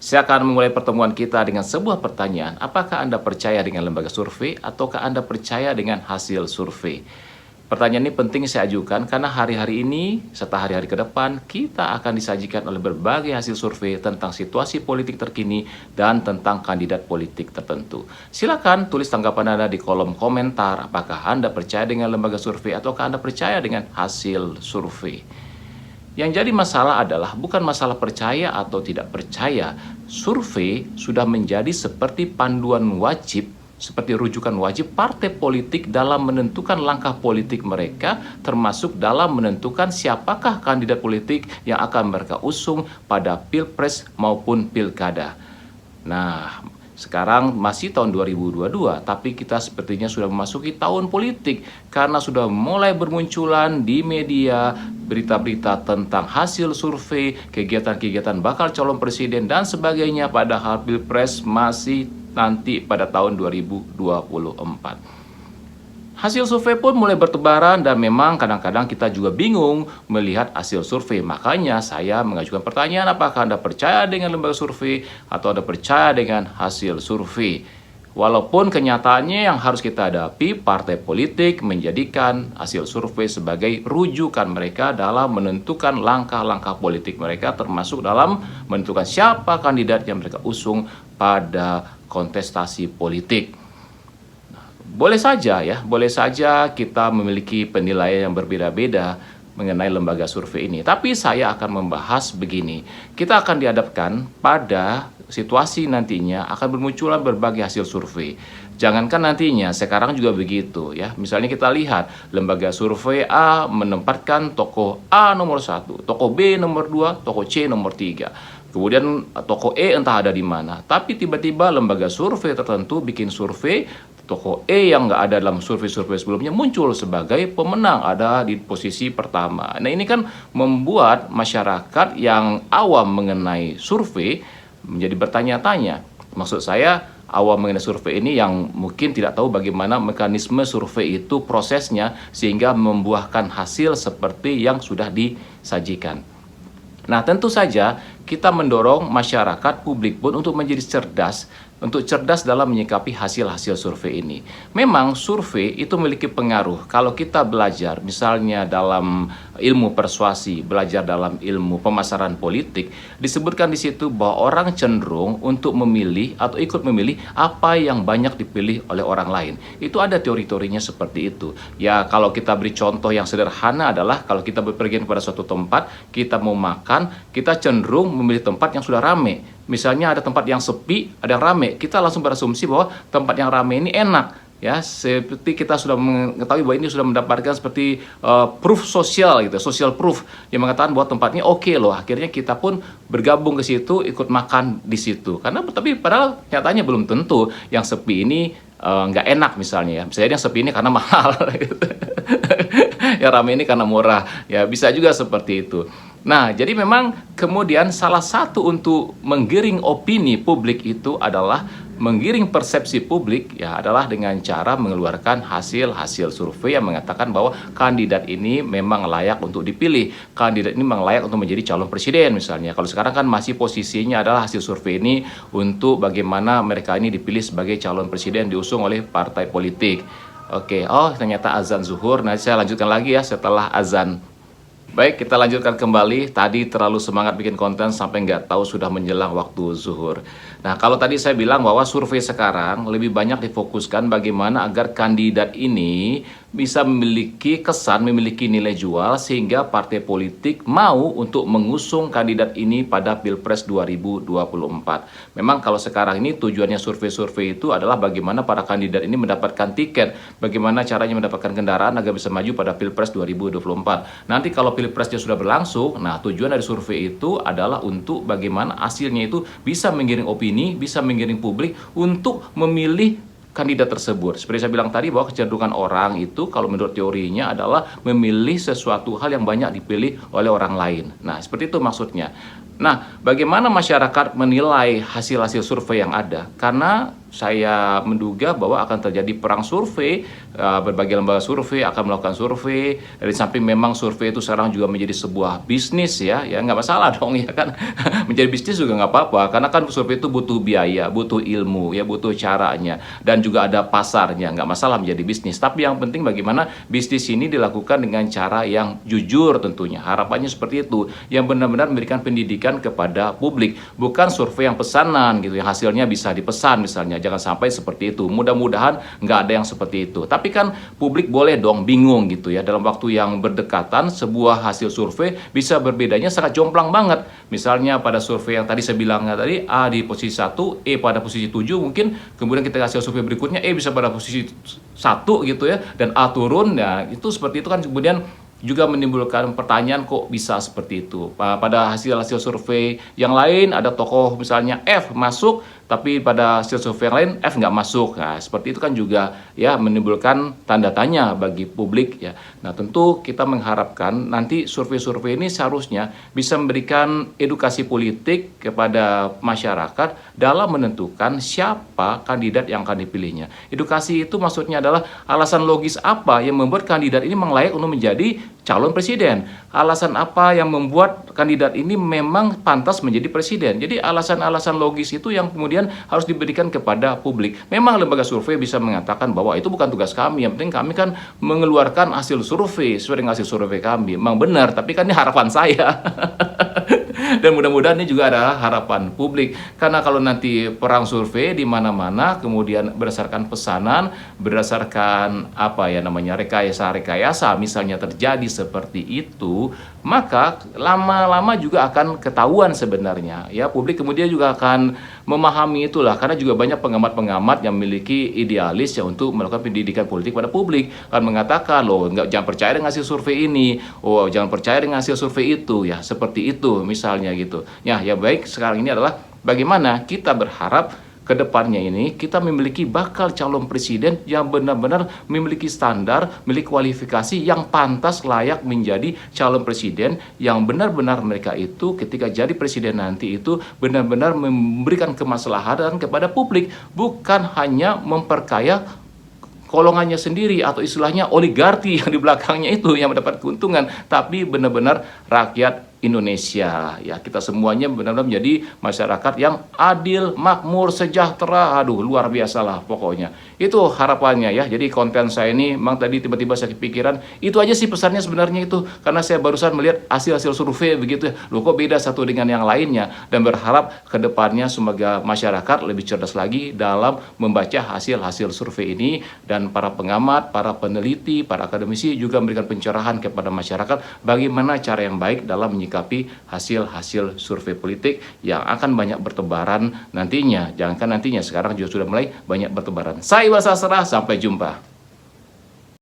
Saya akan memulai pertemuan kita dengan sebuah pertanyaan. Apakah Anda percaya dengan lembaga survei ataukah Anda percaya dengan hasil survei? Pertanyaan ini penting saya ajukan karena hari-hari ini serta hari-hari ke depan kita akan disajikan oleh berbagai hasil survei tentang situasi politik terkini dan tentang kandidat politik tertentu. Silakan tulis tanggapan Anda di kolom komentar. Apakah Anda percaya dengan lembaga survei ataukah Anda percaya dengan hasil survei? Yang jadi masalah adalah bukan masalah percaya atau tidak percaya. Survei sudah menjadi seperti panduan wajib, seperti rujukan wajib partai politik dalam menentukan langkah politik mereka, termasuk dalam menentukan siapakah kandidat politik yang akan mereka usung pada pilpres maupun pilkada. Nah, sekarang masih tahun 2022, tapi kita sepertinya sudah memasuki tahun politik karena sudah mulai bermunculan di media berita-berita tentang hasil survei, kegiatan-kegiatan bakal calon presiden dan sebagainya, padahal pilpres masih nanti pada tahun 2024. Hasil survei pun mulai bertebaran dan memang kadang-kadang kita juga bingung melihat hasil survei. Makanya saya mengajukan pertanyaan, apakah Anda percaya dengan lembaga survei atau Anda percaya dengan hasil survei? Walaupun kenyataannya yang harus kita hadapi, partai politik menjadikan hasil survei sebagai rujukan mereka dalam menentukan langkah-langkah politik mereka, termasuk dalam menentukan siapa kandidat yang mereka usung pada kontestasi politik. Boleh saja kita memiliki penilaian yang berbeda-beda mengenai lembaga survei ini. Tapi saya akan membahas begini. Kita akan dihadapkan pada situasi nantinya akan bermunculan berbagai hasil survei. Jangankan nantinya, sekarang juga begitu ya. Misalnya kita lihat lembaga survei A menempatkan tokoh A nomor 1, tokoh B nomor 2, tokoh C nomor 3. Kemudian tokoh E entah ada di mana. Tapi tiba-tiba lembaga survei tertentu bikin survei, tokoh E yang nggak ada dalam survei-survei sebelumnya muncul sebagai pemenang, ada di posisi pertama. Nah, ini kan membuat masyarakat yang awam mengenai survei menjadi bertanya-tanya. Maksud saya, awam mengenai survei ini yang mungkin tidak tahu bagaimana mekanisme survei itu, prosesnya, sehingga membuahkan hasil seperti yang sudah disajikan. Nah, tentu saja kita mendorong masyarakat publik pun untuk menjadi cerdas dalam menyikapi hasil-hasil survei ini. Memang survei itu memiliki pengaruh. Kalau kita belajar misalnya dalam ilmu persuasi, belajar dalam ilmu pemasaran politik, disebutkan di situ bahwa orang cenderung untuk memilih atau ikut memilih apa yang banyak dipilih oleh orang lain. Itu ada teori-teorinya seperti itu. Ya, kalau kita beri contoh yang sederhana adalah kalau kita berpergian kepada suatu tempat, kita mau makan, kita cenderung memilih tempat yang sudah rame. Misalnya ada tempat yang sepi, ada yang rame, kita langsung berasumsi bahwa tempat yang rame ini enak. Ya, seperti kita sudah mengetahui bahwa ini sudah mendapatkan seperti proof sosial gitu, social proof yang mengatakan bahwa tempatnya oke loh. Akhirnya kita pun bergabung ke situ, ikut makan di situ. Karena tapi padahal nyatanya belum tentu yang sepi ini nggak enak misalnya ya. Misalnya yang sepi ini karena mahal gitu. Yang rame ini karena murah. Ya, bisa juga seperti itu. Nah, jadi memang kemudian salah satu untuk menggiring opini publik itu adalah menggiring persepsi publik ya adalah dengan cara mengeluarkan hasil-hasil survei yang mengatakan bahwa kandidat ini memang layak untuk dipilih, kandidat ini memang layak untuk menjadi calon presiden misalnya. Kalau sekarang kan masih posisinya adalah hasil survei ini untuk bagaimana mereka ini dipilih sebagai calon presiden diusung oleh partai politik. Oke, ternyata azan zuhur. Nanti saya lanjutkan lagi ya setelah azan. Baik, kita lanjutkan kembali. Tadi terlalu semangat bikin konten sampai nggak tahu sudah menjelang waktu zuhur. Nah, kalau tadi saya bilang bahwa survei sekarang lebih banyak difokuskan bagaimana agar kandidat ini bisa memiliki kesan, memiliki nilai jual sehingga partai politik mau untuk mengusung kandidat ini pada Pilpres 2024. Memang kalau sekarang ini tujuannya survei-survei itu adalah bagaimana para kandidat ini mendapatkan tiket, bagaimana caranya mendapatkan kendaraan agar bisa maju pada Pilpres 2024. Nanti kalau Pilpresnya sudah berlangsung, nah tujuan dari survei itu adalah untuk bagaimana hasilnya itu bisa menggiring opini, bisa menggiring publik untuk memilih kandidat tersebut. Seperti saya bilang tadi bahwa kecenderungan orang itu kalau menurut teorinya adalah memilih sesuatu hal yang banyak dipilih oleh orang lain. Nah, seperti itu maksudnya. Nah, bagaimana masyarakat menilai hasil-hasil survei yang ada? Karena saya menduga bahwa akan terjadi perang survei, berbagai lembaga survei akan melakukan survei. Dari samping memang survei itu sekarang juga menjadi sebuah bisnis ya nggak masalah dong ya kan. Menjadi bisnis juga nggak apa-apa, karena kan survei itu butuh biaya, butuh ilmu ya, butuh caranya, dan juga ada pasarnya, nggak masalah menjadi bisnis. Tapi yang penting bagaimana bisnis ini dilakukan dengan cara yang jujur tentunya. Harapannya seperti itu, yang benar-benar memberikan pendidikan kepada publik, bukan survei yang pesanan gitu, yang hasilnya bisa dipesan misalnya. Jangan sampai seperti itu. Mudah-mudahan nggak ada yang seperti itu. Tapi kan publik boleh dong bingung gitu ya. Dalam waktu yang berdekatan, sebuah hasil survei bisa berbedanya sangat jomplang banget. Misalnya pada survei yang tadi saya bilang tadi, A di posisi 1, E pada posisi 7 mungkin. Kemudian kita hasil survei berikutnya, E bisa pada posisi 1 gitu ya. Dan A turun. Nah, itu seperti itu kan kemudian juga menimbulkan pertanyaan kok bisa seperti itu. Pada hasil-hasil survei yang lain ada tokoh misalnya F masuk, tapi pada hasil survei yang lain F nggak masuk. Nah, seperti itu kan juga ya menimbulkan tanda tanya bagi publik ya. Nah, tentu kita mengharapkan nanti survei-survei ini seharusnya bisa memberikan edukasi politik kepada masyarakat dalam menentukan siapa kandidat yang akan dipilihnya. Edukasi itu maksudnya adalah alasan logis apa yang membuat kandidat ini memang layak untuk menjadi calon presiden. Alasan apa yang membuat kandidat ini memang pantas menjadi presiden. Jadi alasan-alasan logis itu yang kemudian harus diberikan kepada publik. Memang lembaga survei bisa mengatakan bahwa itu bukan tugas kami, yang penting kami kan mengeluarkan hasil survei sesuai dengan hasil survei kami. Memang benar, tapi kan ini harapan saya. Dan mudah-mudahan ini juga adalah harapan publik. Karena kalau nanti perang survei di mana-mana, kemudian berdasarkan pesanan, berdasarkan rekayasa-rekayasa misalnya terjadi seperti itu, maka lama-lama juga akan ketahuan sebenarnya. Ya, publik kemudian juga akan memahami itulah, karena juga banyak pengamat-pengamat yang memiliki idealis ya untuk melakukan pendidikan politik pada publik, akan mengatakan loh, jangan percaya dengan hasil survei ini, jangan percaya dengan hasil survei itu ya, seperti itu misalnya gitu. Ya baik, sekarang ini adalah bagaimana kita berharap ke depannya ini kita memiliki bakal calon presiden yang benar-benar memiliki standar, memiliki kualifikasi yang pantas layak menjadi calon presiden, yang benar-benar mereka itu ketika jadi presiden nanti itu benar-benar memberikan kemaslahatan kepada publik, bukan hanya memperkaya golongannya sendiri atau istilahnya oligarki yang di belakangnya itu yang mendapat keuntungan, tapi benar-benar rakyat Indonesia ya, kita semuanya benar-benar menjadi masyarakat yang adil, makmur, sejahtera. Aduh, luar biasa lah pokoknya. Itu harapannya ya. Jadi konten saya ini memang tadi tiba-tiba saya kepikiran, itu aja sih pesannya sebenarnya itu, karena saya barusan melihat hasil-hasil survei begitu ya. Loh, kok beda satu dengan yang lainnya, dan berharap ke depannya semoga masyarakat lebih cerdas lagi dalam membaca hasil-hasil survei ini, dan para pengamat, para peneliti, para akademisi juga memberikan pencerahan kepada masyarakat bagaimana cara yang baik dalam menyikapi hasil-hasil survei politik yang akan banyak bertebaran nantinya. Jangankan nantinya, sekarang juga sudah mulai banyak bertebaran. Saya Iwan Sastra, sampai jumpa.